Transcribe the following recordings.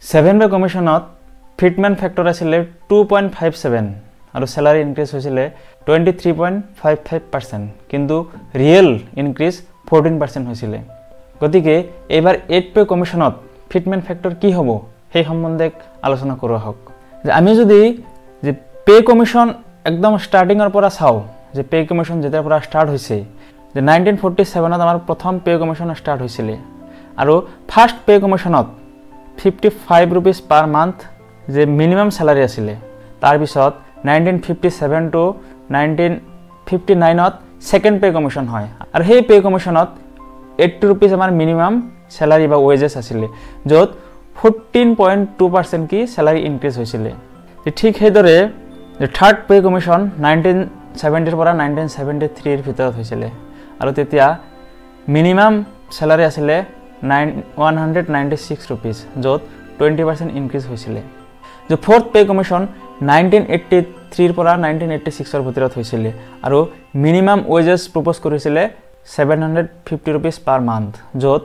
7 pay কমিশনত fitment factor আছিল 2.57 আৰু স্যালাৰি increase হৈছিল 23.55%, কিন্তু ৰিয়েল ইনক্ৰিজ 14% হৈছিল। গতিকে এবাৰ 8 পে কমিশনত ফিটমেন্ট ফ্যাক্টৰ কি হ'ব সেই সম্বন্ধে আলোচনা কৰা হোক। যে আমি যদি যে পে কমিশন একদম স্টাৰ্টিংৰ পৰা চাও, যে পে কমিশন যেতিয়াৰ পৰা স্টাৰ্ট হৈছে, যে 1947ত আমাৰ প্ৰথম পে কমিশন স্টাৰ্ট হৈছিল আৰু ফাৰ্স্ট পে কমিশনত 55 rupees per month যে মিনিমাম স্যালাৰি আছিল। তাৰ পিছত 1957 to 1959ত সেকেন্ড পে কমিশন হয় আৰু সেই পে কমিশনত 80 rupees আমাৰ মিনিমাম স্যালাৰি বা ওয়েজেস আছিল, যত 14.2% কি স্যালাৰি ইনক্ৰিজ হৈছিল। ঠিক সেইদৰে যে থাৰ্ড পে কমিশন 1970 পৰা 1973 ৰ ভিতৰত হৈছিল আৰু তেতিয়া মিনিমাম স্যালাৰি আছিল 196 rupees, যত 20% ইনক্ৰিজ হৈছিল। যে ফোৰ্থ পে কমিশন 1983 পৰা 1986 ৰ ভিতৰত হৈছিল আৰু মিনিমাম ওয়েজেস প্ৰপোজ কৰিছিল 750 rupees per month, যত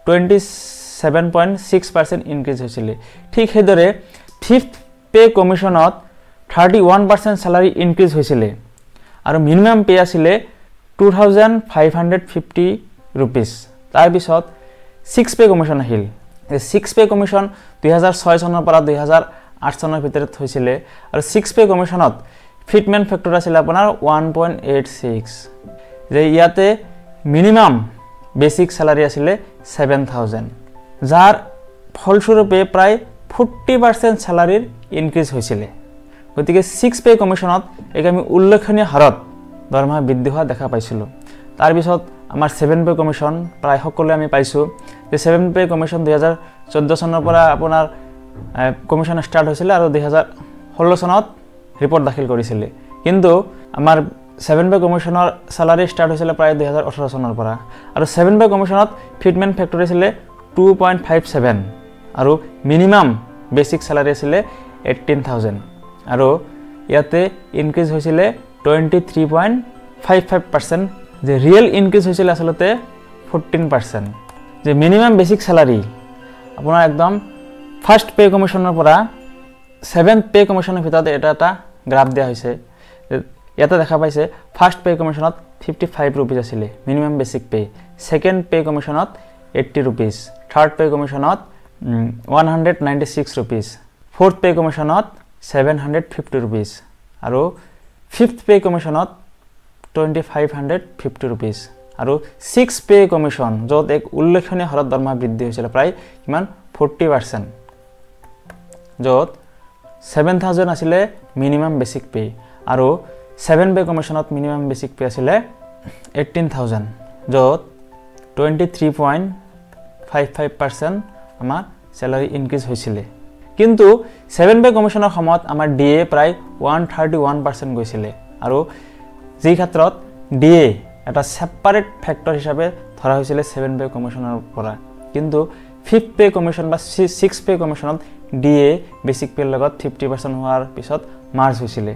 27.6% ইনক্ৰিজ হৈছিল। ঠিক সেইদৰে ফিফথ পে কমিশনত 31% স্যালাৰি ইনক্ৰিজ হৈছিল আৰু মিনিমাম পে আছিল 2550 rupees। তাৰ পিছত 6 পে কমিশন আহিল। 6 পে কমিশন 2006 চনৰ পৰা 2008 চনৰ ভিতৰত হৈছিল আৰু 6 পে কমিশনত ফিটমেন্ট ফ্যাক্টৰ আছিল আপোনাৰ 1.86, যে ইয়াতে মিনিমাম বেসিক স্যালাৰি আছিল 7000, যাৰ ফলস্বৰূপে প্ৰায় 40% স্যালাৰিৰ ইনক্ৰিজ হৈছিল। গতিকে 6 পে কমিশনত এক আমি উল্লেখনীয় হাৰত দৰমহা বৃদ্ধি হোৱা দেখা পাইছিলো। তাৰ পিছত আমাৰ 7 পে কমিশন প্ৰায় সকলোৱে আমি পাইছো, যে 7 পে কমিশন 2014 চনৰ পৰা আপোনাৰ কমিশন স্টাৰ্ট হৈছিল আৰু 2016 চনত ৰিপোৰ্ট দাখিল কৰিছিল। কিন্তু আমাৰ 7 পে কমিশনৰ স্যালাৰি স্টাৰ্ট হৈছিল প্ৰায় 2018 চনৰ পৰা আৰু 7 পে কমিশনত ফিটমেন্ট ফ্যাক্টৰ আছিল 2.57 আৰু মিনিমাম বেসিক স্যালাৰি আছিল 18000 আৰু ইয়াতে ইনক্ৰিজ হৈছিল 23.55%, যে ৰিয়েল ইনক্ৰিজ হৈছিল আসলতে 14%। যে মিনিমাম বেসিক স্যালাৰি আপোনাৰ একদম ফাৰ্স্ট পে কমিশনৰ পৰা 7th পে কমিশনৰ ভিতৰত এটা গ্ৰাফ দিয়া হৈছে। ইয়াতে দেখা পাইছে ফার্স্ট পে কমিশনত 55 rupees আছিল minimum basic pay, second pay কমিশনত 80 rupees, থার্ড পে কমিশনত 196 rupees, ফোর্থ পে কমিশনত 750 rupees আৰু ফিফথ পে কমিশনত 2550 rupees আৰু 6 পে কমিশন যত এক উল্লেখনীয় হাৰত দৰমহা বৃদ্ধি হৈছিল প্ৰায় কিমান 40%, যত 7000 আছিল মিনিমাম বেসিক পে আৰু 7 পে কমিশনত মিনিমাম বেসিক পে আছিল 18000, যত 23.55% আমাৰ স্যালাৰি ইনক্ৰিজ হৈছিল। কিন্তু 7 পে কমিশনৰ সময়ত আমাৰ ডিএ প্ৰায় 131% গৈছিল আৰু যি ক্ষেত্ৰত ডিএ এটা সেপাৰেট ফ্যাক্টৰ হিসাবে ধৰা হৈছিল 7 পে কমিশনৰ পৰা। কিন্তু 5th পে কমিশন বা 6 পে কমিশনত ডিএ বেসিক পে লগত 50% হোৱাৰ পিছত মাৰ্জ হৈছিল।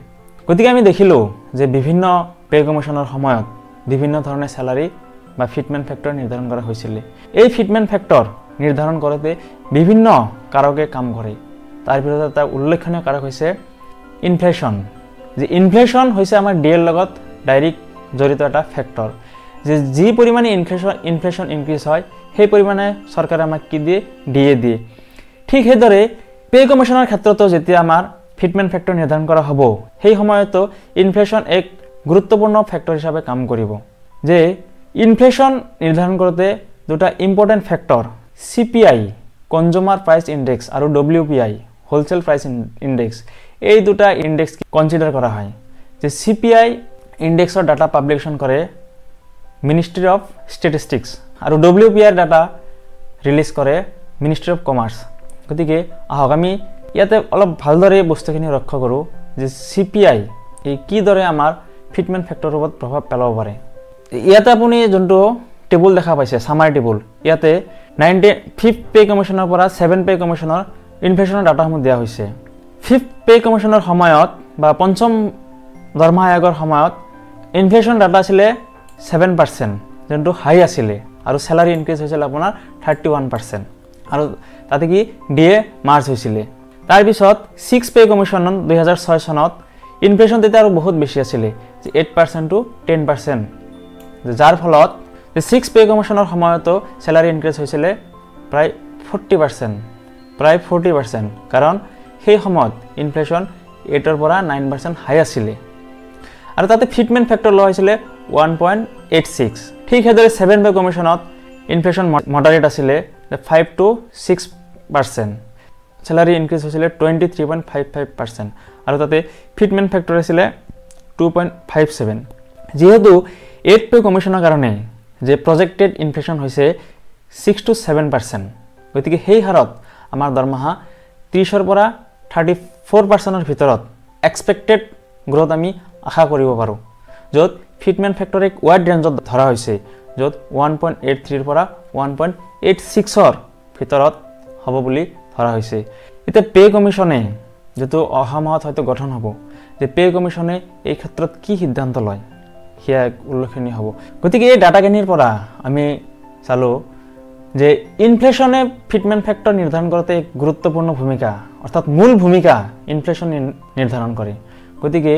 গতিকে আমি দেখিলো যে বিভিন্ন পে কমিশনৰ সময়ত বিভিন্ন ধৰণৰ স্যালাৰি বা ফিটমেন্ট ফ্যাক্টৰ নিৰ্ধাৰণ কৰা হৈছিল। এই ফিটমেন্ট ফ্যাক্টৰ নিৰ্ধাৰণ কৰোতে বিভিন্ন কাৰকে কাম কৰে। তাৰ ভিতৰত এটা উল্লেখনীয় কাৰক হৈছে ইনফ্লেশন। যে ইনফ্লেশন হৈছে আমাৰ ডিএৰ লগত ডাইৰেক্ট জড়িত এটা ফ্যাক্টৰ, যে যি পৰিমাণে ইনফ্লেশন ইনক্ৰিজ হয় সেই পৰিমাণে সৰকাৰে আমাক কি দিয়ে ডিএ দিয়ে। ঠিক সেইদৰে পে কমিশনৰ ক্ষেত্ৰতো যেতিয়া আমাৰ ফিটমেন্ট ফ্যাক্টৰ নিৰ্ধাৰণ কৰা হ'ব সেই সময়তো ইনফ্লেশন এক গুৰুত্বপূৰ্ণ ফ্যাক্টৰ হিচাপে কাম কৰিব। যে ইনফ্লেশন নিৰ্ধাৰণ কৰোতে দুটা important factor CPI consumer price index আৰু WPI হোলসেল প্ৰাইস ইন্ডেক্স, এই দুটা ইন্ডেক্স কনসিডাৰ কৰা হয়। যে CPI ইন্ডেক্সৰ ডাটা পাবলিকেশন কৰে মিনিস্ট্ৰি অফ স্ট্যাটিস্টিক্স আৰু WPI ডাটা ৰিলিজ কৰে মিনিস্ট্ৰি অফ কমাৰ্স। গতিকে আহক আমি ইয়াতে অলপ ভালদৰে বস্তুখিনি লক্ষ্য কৰো যে CPI এই কি দৰে আমাৰ ফিটমেন্ট ফ্যাক্টৰৰ ওপৰত প্ৰভাৱ পেলাব পাৰে। ইয়াতে আপুনি যোনটো টেবুল দেখা পাইছে সামাৰি টেবুল, ইয়াতে 5th পে কমিশনৰ পৰা 7 পে কমিশনৰ ইনফ্লেশনৰ ডাটাসমূহ দিয়া হৈছে। 5th পে কমিশনৰ সময়ত বা পঞ্চম দৰমহা আয়োগৰ সময়ত ইনফ্লেশন ডাটা আছিল 7%, যোনটো হাই আছিল আৰু স্যালাৰি ইনক্ৰিজ হৈছিল আপোনাৰ 31%। আৰু তাতে কি ডিএ মাৰ্জ হৈছিলে তাৰপিছত 6 পে কমিশ্যন 2006 চনত ইনফ্লেশ্যন তেতিয়া আৰু বহুত বেছি আছিলে যে 8% to 10% যাৰ ফলত যে 6 পে কমিশ্যনৰ সময়তো স্যালাৰি ইনক্ৰিজ হৈছিলে প্ৰায় 40% কাৰণ সেই সময়ত ইনফ্লেশ্যন 8 পৰা 9% হাই আছিলে আৰু তাতে ফিটমেন্ট ফ্যাক্টৰ লোৱা হৈছিলে 1.86 ঠিক হেদৰে 7 পে কমিশ্যনত ইনফ্লেশ্যন মডাৰেট আছিলে 5 to 6% স্যালাৰি ইনক্ৰিজ হৈছিলে 23.55% আৰু তাতে ফিটমেন্ট ফ্যাক্টৰ আছিলে 2.57 যেহেতু 8 পে কমিশ্যনৰ কাৰণে যে প্ৰজেক্টেড ইনফ্লেশ্যন হৈছে 6 to 7% গতিকে সেই হাৰত আমাৰ দৰমহা 30 ৰ পৰা 34% ৰ ভিতৰত এক্সপেক্টেড গ্ৰোথ আমি আশা কৰিব পাৰো যত ফিটমেন্ট ফ্যাক্টৰ এক ওয়াইড ৰেঞ্জত ধৰা হৈছে যত 1.83 ৰ পৰা 1.86 ৰ ভিতৰত হ'ব বুলি ধৰা হৈছে এটা পে কমিশ্যনে যেটো অহা মাহত হয়তো গঠন হ'ব যে পে কমিশ্যনে এই ক্ষেত্ৰত কি সিদ্ধান্ত লয় হিয়া উল্লেখনীয় হ'ব গতিকে এই ডাটাখিনিৰ পৰা আমি চালো যে ইনফ্লেশ্যনে ফিটমেন্ট ফ্যাক্টৰ নিৰ্ধাৰণ কৰোতে এক গুৰুত্বপূৰ্ণ ভূমিকা অৰ্থাৎ মূল ভূমিকা ইনফ্লেশ্যন নিৰ্ধাৰণ কৰে গতিকে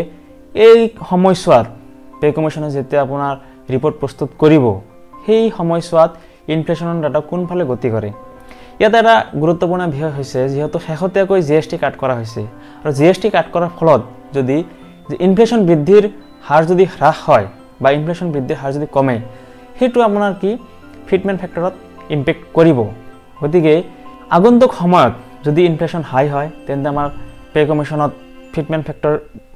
এই সময়ছোৱাত পে কমিশ্যনে যেতিয়া আপোনাৰ ৰিপৰ্ট প্ৰস্তুত কৰিব সেই সময়ছোৱাত ইনফ্লেশ্যনৰ ডাটা কোনফালে গতি কৰে ইয়াত এটা গুৰুত্বপূৰ্ণ বিষয় হৈছে যেহেতু শেহতীয়াকৈ জিএসটি কাট কৰা হৈছে আৰু জিএসটি কাট কৰাৰ ফলত যদি ইনফ্লেশ্যন বৃদ্ধিৰ হাৰ যদি হ্ৰাস হয় বা ইনফ্লেশ্যন বৃদ্ধিৰ হাৰ যদি কমে হেতু আপোনাৰ কি ফিটমেন্ট ফ্যাক্টৰত ইম্প্যাক্ট কৰিব গতিকে আগন্তুক সময়ত যদি ইনফ্লেশ্যন হাই হয় তেন্তে আমাৰ পে কমিশ্যনত ফিটমেন্ট ফ্যাক্টৰ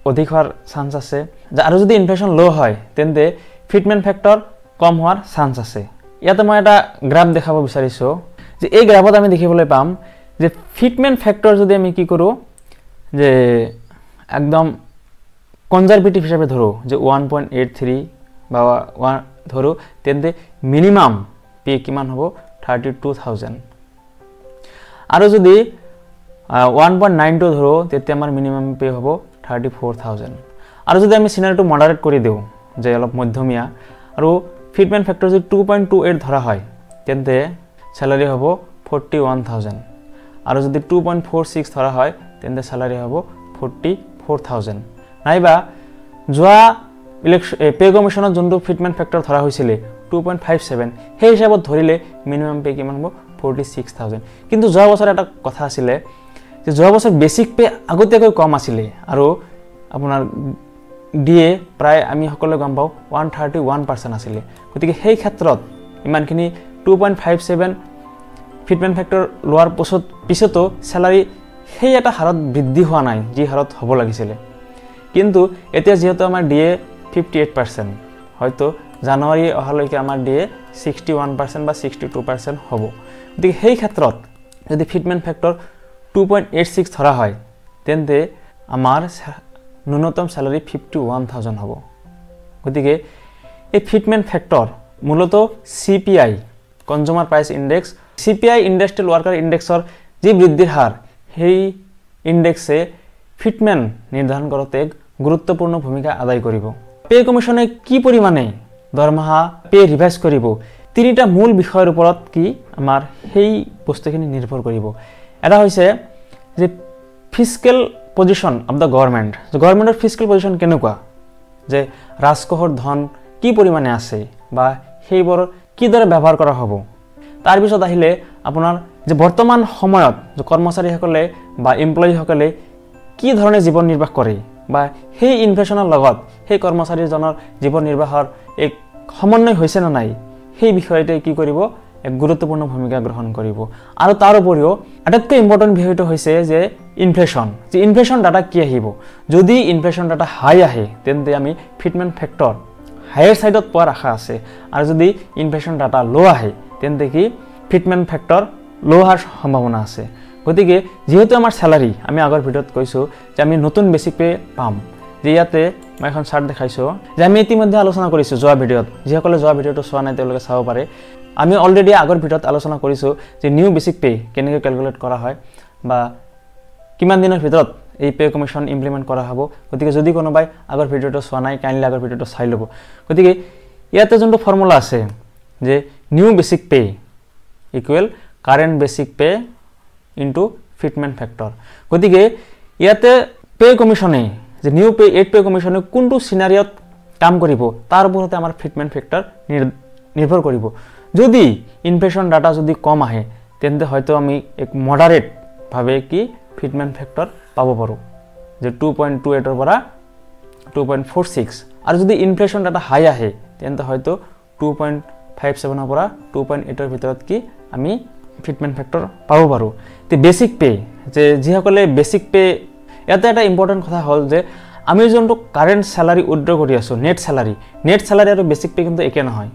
অধিক হোৱাৰ চান্স আছে আৰু যদি ইনফ্লেশ্যন লো হয় তেন্তে ফিটমেন্ট ফ্যাক্টৰ কম হোৱাৰ চান্স আছে ইয়াতে মই এটা গ্ৰাফ দেখাব বিচাৰিছো যে এই গ্ৰাফত আমি দেখিবলৈ পাম যে ফিটমেন্ট ফ্যাক্টৰ যদি আমি কি কৰো যে একদম কনজারভেটিভ হিসাবে ধরো যে 1.83 বা 1 ধরো তেন্তে মিনিমাম পে কিমান হ'ব 32000 আৰু যদি 1.92 ধৰো তেতে আমাৰ মিনিমাম পে হ'ব 34000 আৰু যদি আমি সিনাৰিটো মডাৰেট কৰি দিও যে অলপ মধ্যমীয়া আৰু ফিটমেন্ট ফ্যাক্টৰ যদি 2.28 ধৰা হয় তেন্তে স্যালাৰি হ'ব 41000 আৰু যদি 2.46 ধৰা হয় তেন্তে স্যালাৰি হ'ব 44000 নাইবা যোৱা ইলেকশন পে কমিশ্যনত যোনটো ফিটমেন্ট ফ্যাক্টৰ ধৰা হৈছিলে 2.57 সেই হিচাপত ধৰিলে মিনিমাম পে কিমান হ'ব 46000 কিন্তু যোৱা বছৰ এটা কথা আছিল যে যোৱা বছৰ বেসিক পে আগতীয়াকৈ কম আছিল আৰু আপোনাৰ ডিএ প্ৰায় আমি সকলো গম পাও 131% আছিল গতিকে সেই ক্ষেত্ৰত ইমানখিনি 2.57 ফিটমেন্ট ফ্যাক্টৰ লোৱাৰ পিছতো স্যালাৰি সেই এটা হাৰত বৃদ্ধি হোৱা নাই যি হাৰত হ'ব লাগিছিল কিন্তু এতিয়া যেহেতু আমাৰ ডিএ 58% হয়তো জানুৱাৰী অহালৈকে আমাৰ ডিএ 61% বা 62% হ'ব গতিকে সেই ক্ষেত্ৰত যদি ফিটমেন্ট ফ্যাক্টৰ 2.86 ধৰা হয় তেন্তে আমাৰ ন্যূনতম স্যালাৰি 51000 হ'ব গতিকে এই ফিটমেন্ট ফ্যাক্টৰ মূলত CPI consumer price index CPI industrial worker ইন্ডেক্সৰ যি বৃদ্ধিৰ হাৰ সেই ইন্ডেক্সে ফিটমেন্ট নিৰ্ধাৰণ কৰোতে গুৰুত্বপূৰ্ণ ভূমিকা আদায় কৰিব পে কমিশ্যনে কি পৰিমাণে দৰমহা পে ৰিভাইজ কৰিব তিনিটা মূল বিষয়ৰ ওপৰত কি আমাৰ সেই বস্তুখিনি নিৰ্ভৰ কৰিব এটা হৈছে যে ফিস্কেল পজিশন অফ দা গভৰ্নমেন্টৰ ফিস্কেল পজিশন কেনেকুৱা যে ৰাজকোষৰ ধন কি পৰিমাণে আছে বা সেইবোৰ কিদৰে ব্যৱহাৰ কৰা হ'ব তাৰ পিছত আহিলে আপোনাৰ যে বৰ্তমান সময়ত যে কৰ্মচাৰীসকলে বা এমপ্লয়ীসকলে কি ধৰণে জীৱন নিৰ্বাহ কৰে বা সেই ইনফ্লেশ্যনৰ লগত সেই কৰ্মচাৰীজনৰ জীৱন নিৰ্বাহৰ এক সমন্বয় হৈছে না নাই সেই বিষয়তে কি কৰিব এক গুৰুত্বপূৰ্ণ ভূমিকা গ্ৰহণ কৰিব আৰু তাৰ উপৰিও আটাইতকৈ ইম্পৰ্টেন্ট বিষয়টো হৈছে যে ইনফ্লেশ্যন ডাটা কি আহিব যদি ইনফ্লেশ্যন ডাটা হাই আহে তেন্তে আমি ফিটমেন্ট ফ্যাক্টৰ হায়াৰ সাইডত পোৱাৰ আশা আছে আৰু যদি ইনফ্লেশ্যন ডাটা লো আহে তেন্তে কি ফিটমেন্ট ফ্যাক্টৰ লো হোৱাৰ সম্ভাৱনা আছে গতিকে যেহেতু আমাৰ স্যালাৰি আমি আগৰ ভিডিঅ'ত কৈছো যে আমি নতুন বেসিক পে পাম যে ইয়াতে মই এখন চাৰ্ট দেখাইছো যে আমি ইতিমধ্যে আলোচনা কৰিছো যোৱা ভিডিঅ'ত যিসকলে যোৱা ভিডিঅ'টো চোৱা নাই তেওঁলোকে চাব পাৰে আমি অলৰেডি আগৰ ভিডিঅ'ত আলোচনা কৰিছো যে নিউ বেসিক পে কেনেকৈ ক্যালকুলেট কৰা হয় বা কিমান দিনৰ ভিতৰত এই পে কমিশ্যন ইমপ্লিমেন্ট কৰা হ'ব গতিকে যদি কোনোবাই আগৰ ভিডিঅ'টো চোৱা নাই কাইন্ডলি আগৰ ভিডিঅ'টো চাই ল'ব গতিকে ইয়াতে যোনটো ফৰ্মুলা আছে যে new basic pay equal current basic pay into fitment factor গতিকে ইয়াতে পে কমিশনে যে নিউ পে 8 পে কমিশনে কোনটো সিনারিয়ত কাম কৰিব তাৰ ওপৰতে আমাৰ ফিটমেন্ট ফেক্টৰ নিৰ্ভৰ কৰিব যদি ইনফ্লেশন ডাটা যদি কম আহে তেন্তে হয়তো আমি এক মডারেট ভাবে কি ফিটমেন্ট ফেক্টর পাব পাৰো যে 2.28 এৰ পৰা 2.46 আর যদি ইনফ্লেশন ডাটা হাই আহে তেন্তে হয়তো 2.57 এর পৰা 2.8 এৰ ভিতৰত কি আমি ফিটমেন্ট ফেক্টৰ পাব পাৰো তে বেসিক পে যে যিসকলে বেসিক পে ইয়াতে এটা ইম্পৰ্টেন্ট কথা হল যে আমি যোনটো কাৰেন্ট স্যালাৰি উইথড্ৰ কৰি আছো নেট স্যালাৰি আৰু বেসিক পে কিন্তু একে নহয়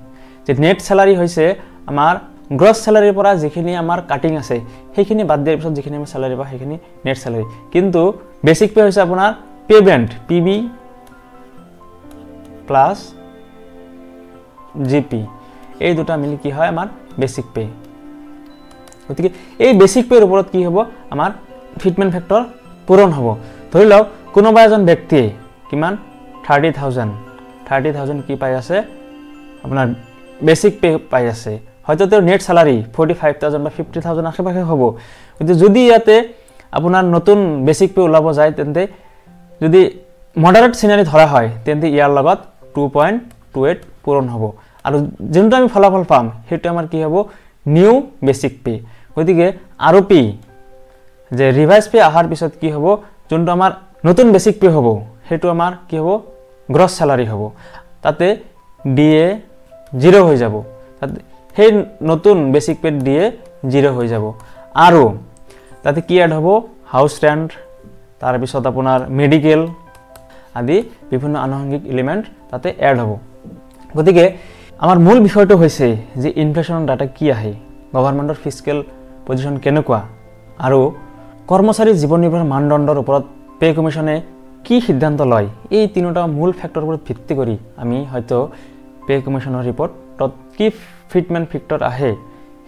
যে নেট স্যালাৰি হৈছে আমাৰ গ্ৰস স্যালাৰিৰ পৰা যিখিনি আমাৰ কাটিং আছে সেইখিনি বাদ দিয়াৰ পিছত যিখিনি আমি স্যালাৰি পা সেইখিনি নেট স্যালাৰি কিন্তু বেসিক পে হৈছে আপোনাৰ pay band PB plus GP এই দুটা মিলি কি হয় আমাৰ বেসিক পে গতিকে এই বেসিক পেৰ ওপৰত কি হ'ব আমাৰ ফিটমেন্ট ফেক্টৰ পূৰণ হ'ব ধৰি লওক কোনোবা এজন ব্যক্তিয়ে কিমান 30000 কি পাই আছে আপোনাৰ বেসিক পে পাই আছে হয়তো তেওঁৰ নেট স্যালাৰি 45000 বা 50000 আশেপাশে হ'ব কিন্তু যদি ইয়াতে আপোনাৰ নতুন বেসিক পে ওলাব যায় তেন্তে যদি মডাৰেট সিনাৰি ধৰা হয় তেন্তে ইয়াৰ লগত 2.28 পূৰণ হ'ব আৰু যোনটো আমি ফলাফল পাম হেতু আমাৰ কি হ'ব নিউ বেসিক পে গতিকে আৰপি যে ৰিভাইজ পে আহাৰ পিছত কি হ'ব যোনটো আমাৰ নতুন বেসিক পে হ'ব হেতু আমাৰ কি হ'ব গ্রস স্যালারি হ'ব তাতে ডিএ 0 হৈ যাব তাতে সেই নতুন বেসিক পে ডিএ 0 হৈ যাব আৰু তাতে কি এড হ'ব হাউস ৰেন্ট তাৰ পিছত আপোনাৰ মেডিকেল আদি বিভিন্ন আনুষঙ্গিক এলিমেন্ট তাতে এড হ'ব গতিকে আমাৰ মূল বিষয়টো হৈছে যে ইনফ্লেশন ডাটা কি আহে গভৰ্নমেন্টৰ ফিস্কেল পজিশন কেনেকুৱা আৰু কৰ্মচাৰী জীৱন নিৰ্বাহ মানদণ্ডৰ ওপৰত পে কমিশনে কি সিদ্ধান্ত লয় এই তিনিটা মূল ফ্যাক্টৰৰ ওপৰত ভিত্তি কৰি আমি হয়তো পে কমিশনৰ ৰিপৰ্টত কি ফিটমেন্ট ফেক্টৰ আহে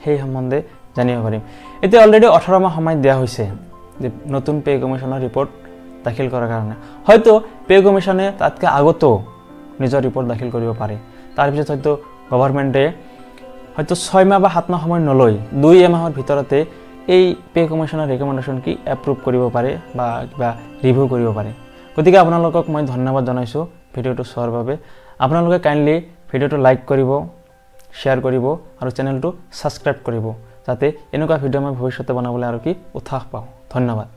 সেই সম্বন্ধে জানিব পাৰিম এতিয়া অলৰেডি 18 মাহ সময় দিয়া হৈছে যে নতুন পে কমিশনৰ ৰিপৰ্ট দাখিল কৰাৰ কাৰণে হয়তো পে কমিশনে তাতকে আগতো নিজৰ ৰিপৰ্ট দাখিল কৰিব পাৰে তাৰ পিছত হয়তো গভৰ্নমেন্টে হয়তো 6 মাহ বা 7 মাহ সময় নলয় 2 মাহৰ ভিতৰতে এই পে কমিশনৰ ৰিকমেন্ডেশন কি এপ্ৰুভ কৰিব পাৰে বা কিবা ৰিভিউ কৰিব পাৰে গতিকে আপোনালোকক মই ধন্যবাদ জনাইছো ভিডিওটো চোৱাৰ বাবে আপোনালোকে কাইন্ডলি ভিডিওটো লাইক কৰিব শেয়াৰ কৰিব আৰু চেনেলটো সাবস্ক্ৰাইব কৰিব যাতে এনেকুৱা ভিডিও মই ভৱিষ্যতে বনাবলৈ আৰু কি উৎসাহ পাওঁ ধন্যবাদ